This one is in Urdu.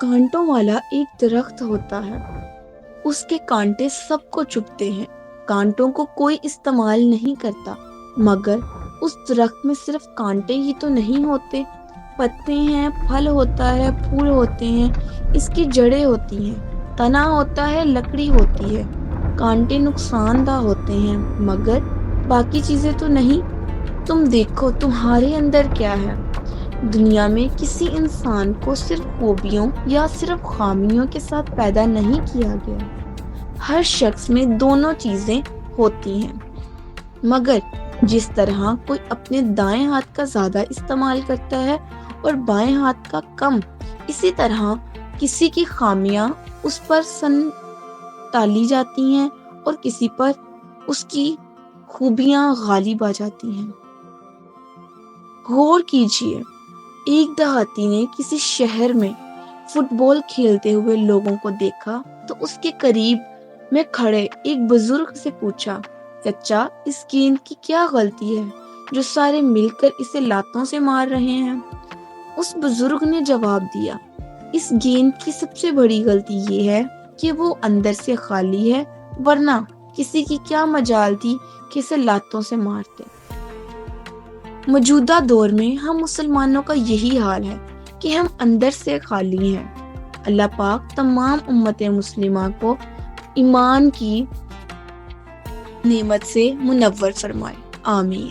کانٹوں والا ایک درخت ہوتا ہے، اس کے کانٹے سب کو چبھتے ہیں، کانٹوں کو کوئی استعمال نہیں کرتا، مگر اس درخت میں صرف کانٹے ہی تو نہیں ہوتے، پتے ہیں، پھل ہوتا ہے، پھول ہوتے ہیں، اس کی جڑیں ہوتی ہیں، تنا ہوتا ہے، لکڑی ہوتی ہے۔ کانٹے نقصان دہ ہوتے ہیں، مگر باقی چیزیں تو نہیں۔ تم دیکھو تمہارے اندر کیا ہے۔ دنیا میں کسی انسان کو صرف خوبیوں یا صرف خامیوں کے ساتھ پیدا نہیں کیا گیا۔ ہر شخص میں دونوں چیزیں ہوتی ہیں، مگر جس طرح کوئی اپنے دائیں ہاتھ کا زیادہ استعمال کرتا ہے اور بائیں ہاتھ کا کم، اسی طرح کسی کی خامیاں اس پر ٹالی جاتی ہیں اور کسی پر اس کی خوبیاں غالب آ جاتی ہیں۔ غور کیجئے، ایک دیہاتی نے کسی شہر میں فٹ بال کھیلتے ہوئے لوگوں کو دیکھا تو اس کے قریب میں کھڑے ایک بزرگ سے پوچھا، چچا اس گیند کی کیا غلطی ہے جو سارے مل کر اسے لاتوں سے مار رہے ہیں؟ اس بزرگ نے جواب دیا، اس گیند کی سب سے بڑی غلطی یہ ہے کہ وہ اندر سے خالی ہے، ورنہ کسی کی کیا مجال تھی کہ اسے لاتوں سے مارتے۔ موجودہ دور میں ہم مسلمانوں کا یہی حال ہے کہ ہم اندر سے خالی ہیں۔ اللہ پاک تمام امت مسلمہ کو ایمان کی نعمت سے منور فرمائے، آمین۔